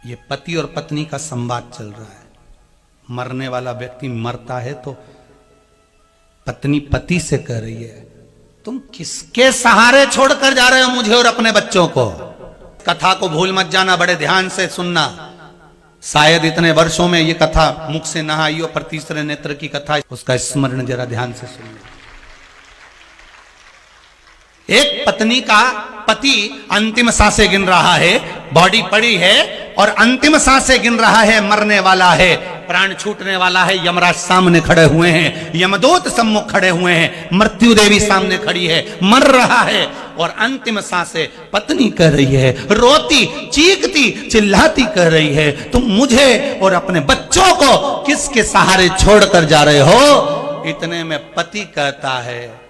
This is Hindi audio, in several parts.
ये पति और पत्नी का संवाद चल रहा है। मरने वाला व्यक्ति मरता है तो पत्नी पति से कह रही है, तुम किसके सहारे छोड़कर जा रहे हो मुझे और अपने बच्चों को। कथा को भूल मत जाना, बड़े ध्यान से सुनना। शायद इतने वर्षों में ये कथा मुख से ना आई हो, पर तीसरे नेत्र की कथा, उसका स्मरण जरा ध्यान से सुनना। एक पत्नी का पति अंतिम सांसें गिन रहा है, बॉडी पड़ी है और अंतिम सांसें गिन रहा है, मरने वाला है, प्राण छूटने वाला है। यमराज सामने खड़े हुए हैं, यमदूत सम्मुख खड़े हुए हैं, मृत्यु देवी सामने खड़ी है, मर रहा है और अंतिम सांसें पत्नी कह रही है, रोती चीखती चिल्लाती कह रही है, तुम मुझे और अपने बच्चों को किसके सहारे छोड़कर जा रहे हो। इतने में पति कहता है,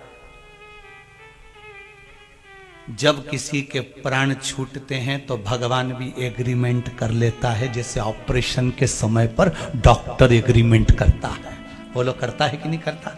जब किसी के प्राण छूटते हैं तो भगवान भी एग्रीमेंट कर लेता है, जैसे ऑपरेशन के समय पर डॉक्टर एग्रीमेंट करता है। बोलो करता है कि नहीं करता।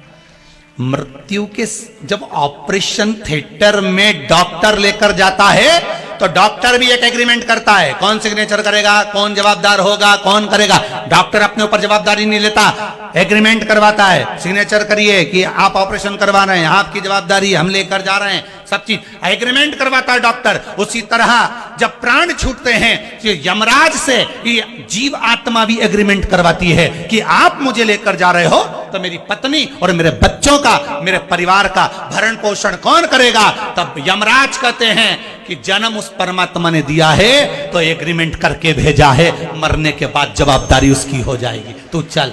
मृत्यु के जब ऑपरेशन थिएटर में डॉक्टर लेकर जाता है तो डॉक्टर भी एक एग्रीमेंट करता है। कौन सिग्नेचर करेगा, कौन जवाबदार होगा, कौन करेगा। डॉक्टर अपने ऊपर जवाबदारी नहीं लेता, एग्रीमेंट करवाता है, सिग्नेचर करिए कि आप ऑपरेशन करवा रहे हैं, आपकी जवाबदारी हम लेकर जा रहे हैं, सब चीज एग्रीमेंट करवाता है डॉक्टर। उसी तरह जब प्राण छूटते हैं तो यमराज से ये जीव आत्मा भी एग्रीमेंट करवाती है कि आप मुझे लेकर जा रहे हो तो मेरी पत्नी और मेरे बच्चों का, मेरे परिवार का भरण पोषण कौन करेगा। तब यमराज कहते हैं कि जन्म उस परमात्मा ने दिया है तो एग्रीमेंट करके भेजा है, मरने के बाद जवाबदारी उसकी हो जाएगी, तू चल।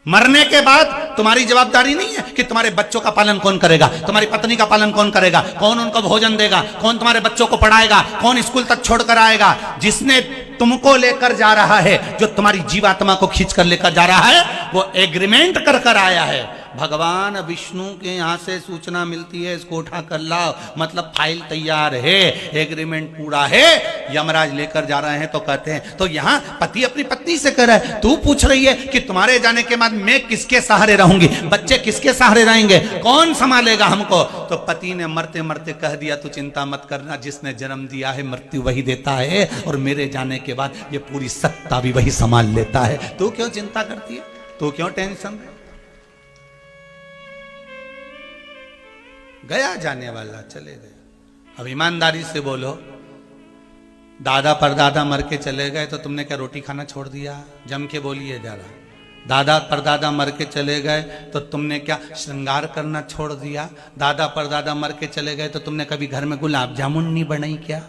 मरने के बाद तुम्हारी जवाबदारी नहीं है कि तुम्हारे बच्चों का पालन कौन करेगा, तुम्हारी पत्नी का पालन कौन करेगा, कौन उनको भोजन देगा, कौन तुम्हारे बच्चों को पढ़ाएगा, कौन स्कूल तक छोड़कर आएगा। जिसने तुमको लेकर जा रहा है, जो तुम्हारी जीवात्मा को खींच कर लेकर जा रहा है, वो एग्रीमेंट कर कर आया है। भगवान विष्णु के यहाँ से सूचना मिलती है, इसको उठा कर लाओ, मतलब फाइल तैयार है, एग्रीमेंट पूरा है, यमराज लेकर जा रहे हैं। तो कहते हैं, तो यहाँ पति अपनी पत्नी से कह रहा है, तू पूछ रही है कि तुम्हारे जाने के बाद मैं किसके सहारे रहूंगी, बच्चे किसके सहारे रहेंगे, कौन संभालेगा हमको। तो पति ने मरते मरते कह दिया, तू चिंता मत करना, जिसने जन्म दिया है मृत्यु वही देता है और मेरे जाने के बाद ये पूरी सत्ता भी वही संभाल लेता है। तू क्यों चिंता करती है, तू क्यों टेंशन। गया जाने वाला चले गए। अब ईमानदारी से बोलो, दादा परदादा मर के चले गए तो तुमने क्या रोटी खाना छोड़ दिया। जम के बोलिए जरा। दादा परदादा मर के चले गए तो तुमने क्या श्रृंगार करना छोड़ दिया। दादा परदादा मर के चले गए तो तुमने कभी घर में गुलाब जामुन नहीं बनाई क्या।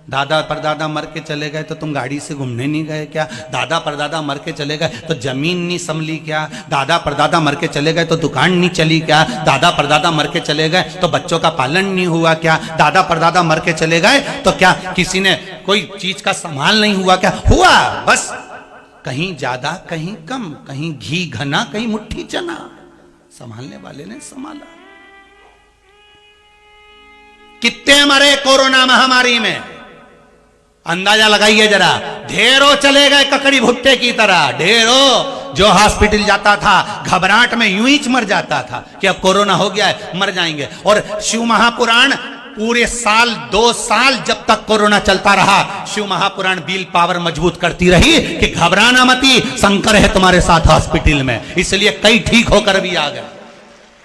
दादा परदादा मर के चले गए तो तुम गाड़ी से घूमने नहीं गए क्या। दादा परदादा मर के चले गए तो जमीन नहीं संभली क्या। दादा परदादा मर के चले गए तो दुकान नहीं चली क्या। दादा परदादा मर के चले गए तो बच्चों का पालन नहीं हुआ क्या। दादा परदादा मर के चले गए तो क्या किसी ने कोई चीज का संभाल नहीं हुआ क्या। हुआ, बस कहीं ज्यादा कहीं कम, कहीं घी घना कहीं मुट्ठी चना, संभालने वाले ने संभाला। कितने मरे कोरोना महामारी में, अंदाजा लगाइए जरा। ढेरों चले गए ककड़ी भुट्टे की तरह, ढेरों। जो हॉस्पिटल जाता था घबराहट में यूं ही मर जाता था कि अब कोरोना हो गया है, मर जाएंगे। और शिव महापुराण पूरे साल 2 साल जब तक कोरोना चलता रहा, शिव महापुराण बिल पावर मजबूत करती रही कि घबराना मती, शंकर है तुम्हारे साथ हॉस्पिटल में। इसलिए कई ठीक होकर भी आ गए।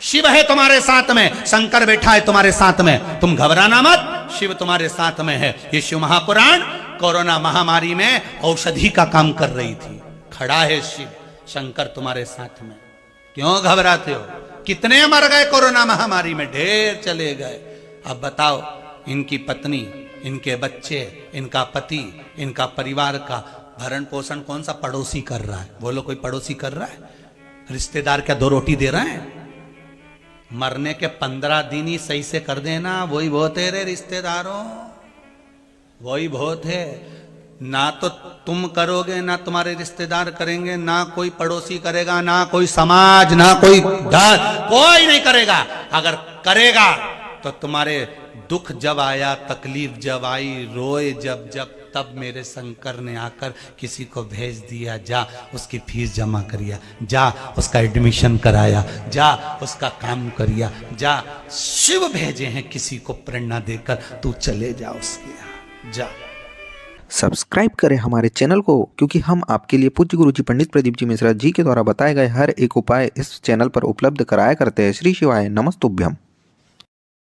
शिव है तुम्हारे साथ में, शंकर बैठा है तुम्हारे साथ में, तुम घबराना मत, शिव तुम्हारे साथ में है। ये शिव महापुराण कोरोना महामारी में औषधि का काम कर रही थी। खड़ा है शिव, शंकर तुम्हारे साथ में, क्यों घबराते हो। कितने मर गए कोरोना महामारी में, ढेर चले गए। अब बताओ, इनकी पत्नी, इनके बच्चे, इनका पति, इनका परिवार का भरण पोषण कौन सा पड़ोसी कर रहा है। बोलो, कोई पड़ोसी कर रहा है। रिश्तेदार क्या 2 रोटी दे रहे हैं। मरने के 15 दिन ही सही से कर देना, वही बहुत है रे रिश्तेदारों, वही बहुत है। ना तो तुम करोगे, ना तुम्हारे रिश्तेदार करेंगे, ना कोई पड़ोसी करेगा, ना कोई समाज, ना कोई डर, कोई नहीं करेगा। अगर करेगा तो तुम्हारे दुख जब आया, तकलीफ जब आई, रोए जब जब, तब मेरे शंकर ने आकर किसी को भेज दिया, जा उसकी फीस जमा करिया, जा उसका एडमिशन कराया, जा उसका काम करिया, जा। शिव भेजे हैं किसी को प्रेरणा देकर, तू चले जा उसके यहाँ। जा। सब्सक्राइब करें हमारे चैनल को, क्योंकि हम आपके लिए पूज्य गुरु जी पंडित प्रदीप जी मिश्रा जी के द्वारा बताए गए हर एक उपाय इस चैनल पर उपलब्ध कराया करते हैं। श्री शिवाय नमस्तुभ्यम।